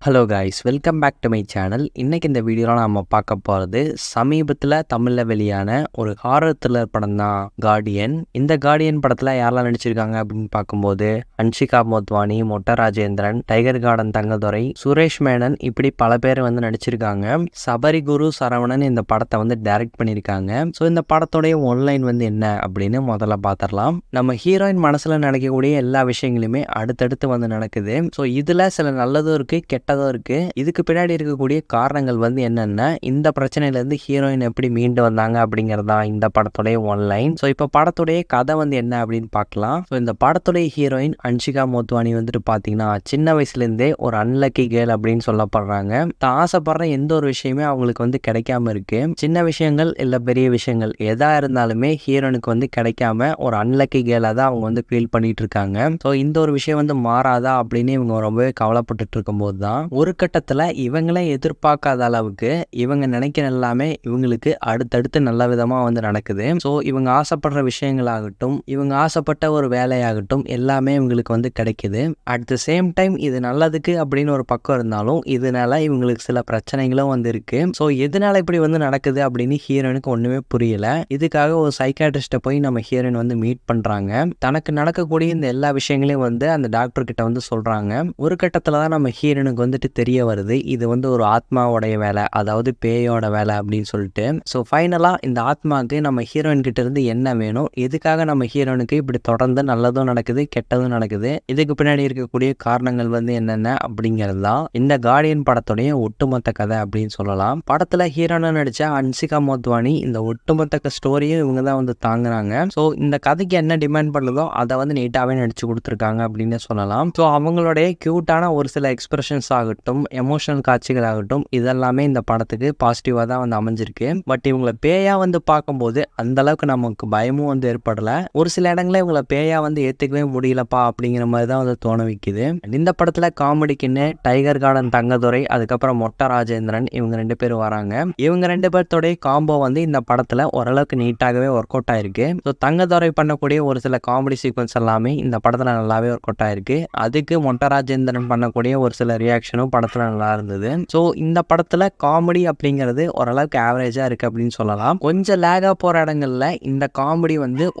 Hello guys, welcome back to my channel. இன்றைக்கி இந்த வீடியோவில் நம்ம பார்க்க போகிறது சமீபத்தில் தமிழில் வெளியான ஒரு ஹாரர் த்ரில்லர் படம் தான் கார்டியன். இந்த கார்டியன் படத்தில் யாரெல்லாம் நடிச்சிருக்காங்க அப்படின்னு பார்க்கும்போது ஹன்ஷிகா மோத்வானி, மொட்ட ராஜேந்திரன், டைகர் கார்டன் தங்கதுரை, சுரேஷ் மேனன், இப்படி பல பேர் நடிச்சிருக்காங்க. சபரி குரு சரவணன் இந்த படத்தை டைரக்ட் பண்ணியிருக்காங்க. ஸோ இந்த படத்தோடைய ஒன்லைன் என்ன அப்படின்னு முதல்ல பார்த்துடலாம். நம்ம ஹீரோயின் மனசில் நடக்கக்கூடிய எல்லா விஷயங்களுமே அடுத்தடுத்து நடக்குது. ஸோ இதில் சில நல்லதும் இருக்குது, கெட்டதும் இருக்கு. இதுக்கு பின்னாடி இருக்கக்கூடிய காரணங்கள் என்னென்ன, இந்த பிரச்சனையிலேருந்து ஹீரோயின் எப்படி மீண்டு வந்தாங்க அப்படிங்கிறதா இந்த படத்துடைய ஒன்லைன். ஸோ இப்போ படத்துடைய கதை என்ன அப்படின்னு பார்க்கலாம். ஸோ இந்த படத்துடைய ஹீரோயின் ஹன்ஷிகா மோத்வானி பார்த்தீங்கன்னா சின்ன வயசுலேருந்தே ஒரு அன்லக்கி கேர்ள் அப்படின்னு சொல்லப்படுறாங்க. தான் ஆசைப்படுற எந்த ஒரு விஷயமே அவங்களுக்கு கிடைக்காம இருக்கு. சின்ன விஷயங்கள் இல்லை பெரிய விஷயங்கள் எதா இருந்தாலுமே ஹீரோனுக்கு கிடைக்காம ஒரு அன்லக்கி கேர்ளாக தான் அவங்க ஃபீல் பண்ணிட்டு இருக்காங்க. ஸோ இந்த ஒரு விஷயம் மாறாதா அப்படின்னு இவங்க ரொம்பவே கவலைப்பட்டு இருக்கும்போது தான் ஒரு கட்டத்தில் இவங்களே எதிர்பார்க்காத அளவுக்கு இவங்க நினைக்கிற எல்லாமே இவங்களுக்கு அடுத்தடுத்து நல்ல விதமாக நடக்குது. ஸோ இவங்க ஆசைப்படுற விஷயங்களாகட்டும், இவங்க ஆசைப்பட்ட ஒரு வேலையாகட்டும் எல்லாமே இவங்களுக்கு கிடைக்குது. அட் த சேம் டைம் இது நல்லதுக்கு அப்படின்னு ஒரு பக்கம் இருந்தாலும் இதனால இவங்களுக்கு சில பிரச்சனைகளும் இருக்கு. ஸோ எதனால இப்படி நடக்குது அப்படின்னு ஹீரோனுக்கு ஒன்றுமே புரியல. இதுக்காக ஒரு சைக்காட்ரிஸ்ட்டை போய் நம்ம ஹீரோயின் மீட் பண்ணுறாங்க. தனக்கு நடக்கக்கூடிய இந்த எல்லா விஷயங்களையும் அந்த டாக்டர் கிட்ட சொல்கிறாங்க. ஒரு கட்டத்தில் தான் நம்ம ஹீரோனுக்கு தெரிய வருது இது ஒரு ஆத்மாவோடைய வேலை, அதாவது பேயோட வேலை அப்படின்னு சொல்லிட்டு. ஸோ ஃபைனலாக இந்த ஆத்மாவுக்கு நம்ம ஹீரோயின் கிட்ட இருந்து என்ன வேணும், எதுக்காக நம்ம ஹீரோனுக்கு இப்படி தொடர்ந்து நல்லதும் நடக்குது கெட்டதும் நடக்குது, இதுக்கு பின்னாடி இருக்கக்கூடிய காரணங்கள் என்னென்ன அப்படிங்கிறது தான் இந்த கார்டியன் படத்துடைய ஒட்டுமொத்த கதை அப்படின்னு சொல்லலாம். படத்தில் ஹீரோனா நடித்த ஹன்ஷிகா மோத்வானி இந்த ஒட்டுமொத்த ஸ்டோரியும் இவங்க தான் தாங்குறாங்க. ஸோ இந்த கதைக்கு என்ன டிமாண்ட் பண்ணுதோ அதை நீட்டாகவே நடிச்சு கொடுத்துருக்காங்க அப்படின்னு சொல்லலாம். ஸோ அவங்களுடைய க்யூட்டான ஒரு சில எக்ஸ்பிரஷன்ஸ் ஆகட்டும், எமோஷனல் காட்சிகள் ஆகட்டும், இதெல்லாமே இந்த படத்துக்கு பாசிட்டிவாக தான் அமைஞ்சிருக்கு. பட் இவங்களை பேயா பார்க்கும்போது அந்த அளவுக்கு நமக்கு பயமும் ஏற்படலை. ஒரு சில இடங்களில் இவங்களை பேயா ஏற்றுக்கவே முடியலப்பா அப்படிங்கிற மாதிரி தான் தோண வைக்குது. இந்த படத்தில் காமெடிக்குன்னு டைகர் கார்டன் தங்கதுரை, அதுக்கப்புறம் மொட்ட ராஜேந்திரன், இவங்க 2 பேரும் வராங்க. இவங்க 2 பேர்த்தோடைய காம்போ இந்த படத்தில் ஓரளவுக்கு நீட்டாகவே ஒர்க் அவுட் ஆயிருக்கு. ஸோ தங்கதுரை பண்ணக்கூடிய ஒரு சில காமெடி சீக்வன்ஸ் எல்லாமே இந்த படத்தில் நல்லாவே ஒர்க் அவுட் ஆயிருக்கு. அதுக்கு மொட்ட ராஜேந்திரன் பண்ணக்கூடிய ஒரு சில ரியாக்ஷனும் படத்தில் நல்லா இருந்தது. ஸோ இந்த படத்தில் காமெடி அப்படிங்கிறது ஓரளவுக்கு ஆவரேஜாக இருக்குது அப்படின்னு சொல்லலாம். கொஞ்சம் லேகாக போகிற இடங்களில் இந்த காமெடி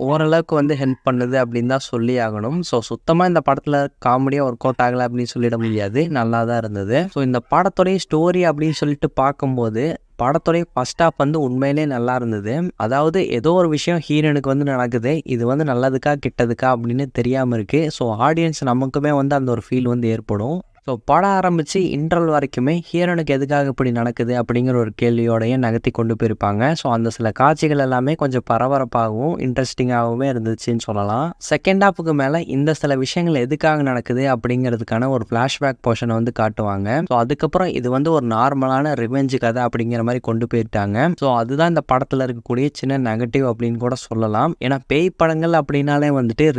ஓரளவுக்கு ஹெல்ப் பண்ணுது அப்படின்னு தான் சொல்லி ஆகணும். ஸோ சுத்தமாக இந்த படத்தில் காமெடியாக ஒர்க் அவுட் ஆகலை அப்படின்னு சொல்லிட முடியாது, நல்லா தான் இருந்தது. ஸோ இந்த படத்துடைய ஸ்டோரி அப்படின்னு சொல்லிட்டு பார்க்கும்போது படத்துடைய ஃபர்ஸ்ட் ஹாஃப் உண்மையிலே நல்லா இருந்தது. அதாவது ஏதோ ஒரு விஷயம் ஹீரோனுக்கு நடக்குது, இது நல்லதுக்கா கெட்டதுக்கா அப்படின்னு தெரியாமல் இருக்குது. ஸோ ஆடியன்ஸ் நமக்குமே அந்த ஒரு ஃபீல் ஏற்படும். ஸோ படம் ஆரம்பித்து இன்டர்வல் வரைக்குமே ஹீரோனுக்கு எதுக்காக இப்படி நடக்குது அப்படிங்கிற ஒரு கேள்வியோடையே நகர்த்தி கொண்டு போயிருப்பாங்க. ஸோ அந்த சில காட்சிகள் எல்லாமே கொஞ்சம் பரபரப்பாகவும் இன்ட்ரெஸ்டிங்காகவுமே இருந்துச்சுன்னு சொல்லலாம். செகண்ட் ஹாஃபுக்கு மேலே இந்த சில விஷயங்கள் எதுக்காக நடக்குது அப்படிங்கிறதுக்கான ஒரு ஃப்ளாஷ்பேக் போர்ஷனை காட்டுவாங்க. ஸோ அதுக்கப்புறம் இது ஒரு நார்மலான ரிவெஞ்சு கதை அப்படிங்கிற மாதிரி கொண்டு போயிட்டாங்க. ஸோ அதுதான் இந்த படத்தில் இருக்கக்கூடிய சின்ன நெகட்டிவ் அப்படின்னு கூட சொல்லலாம். ஏன்னா பேய் படங்கள் அப்படின்னாலே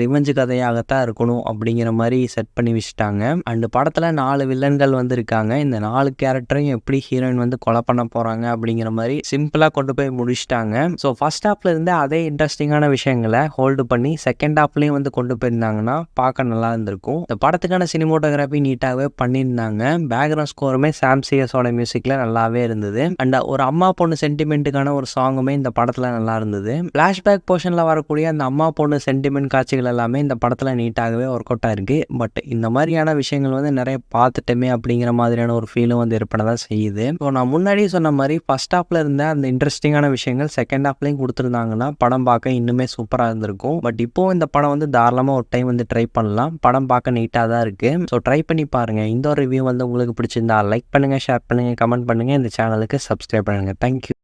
ரிவெஞ்சு கதையாகத்தான் இருக்கணும் அப்படிங்கிற மாதிரி செட் பண்ணி வச்சுட்டாங்க. அண்ட் படத்தில் 4 வில்லன்கள் இருக்காங்க. இந்த 4 கேரக்டரையும் எப்படி ஹீரோயின் கொலை பண்ண போறாங்க அப்படிங்கிற மாதிரி சிம்பிளா கொண்டு போய் முடிச்சிட்டாங்க. ஸோ ஃபர்ஸ்ட் ஹாஃப்ல இருந்து அதே இன்ட்ரெஸ்டிங்கான விஷயங்களை ஹோல்டு பண்ணி செகண்ட் ஹாஃப்லயும் கொண்டு போயிருந்தாங்கன்னா பார்க்க நல்லா இருந்திருக்கும். இந்த படத்துக்கான சினிமோட்டோகிராஃபி நீட்டாகவே பண்ணியிருந்தாங்க. பேக்ரவுண்ட் ஸ்கோருமே சாம் சிஎஸோட மியூசிக்ல நல்லாவே இருந்தது. அண்ட் ஒரு அம்மா பொண்ணு சென்டிமெண்ட்டுக்கான ஒரு சாங்குமே இந்த படத்துல நல்லா இருந்தது. ஃபிளாஷ்பேக் போர்ஷன்ல வரக்கூடிய அந்த அம்மா பொண்ணு சென்டிமெண்ட் காட்சிகள் எல்லாமே இந்த படத்துல நீட்டாகவே ஒர்க் அவுட் ஆயிருக்கு. பட் இந்த மாதிரியான விஷயங்கள் நிறைய பார்த்துட்டோமே அப்படிங்கிற மாதிரியான ஒரு ஃபீலும் ஏற்பட தான் செய்யுது. ஸோ நான் முன்னாடியே சொன்ன மாதிரி ஃபர்ஸ்ட் ஹாஃப்ல இருந்த அந்த இன்ட்ரெஸ்டிங்கான விஷயங்கள் செகண்ட் ஹாஃப்லையும் கொடுத்துருந்தாங்கன்னா படம் பார்க்க இன்னுமே சூப்பராக இருந்திருக்கும். பட் இப்போ இந்த படம் தாராளமாக ஒரு டைம் ட்ரை பண்ணலாம். படம் பார்க்க நீட்டாக தான் இருக்கு. ஸோ ட்ரை பண்ணி பாருங்க. இந்த ஒரு ரிவ்யூ உங்களுக்கு பிடிச்சிருந்தா லைக் பண்ணுங்க, ஷேர் பண்ணுங்க, கமெண்ட் பண்ணுங்க, இந்த சேனலுக்கு சப்ஸ்கிரைப் பண்ணுங்க. தேங்க்யூ.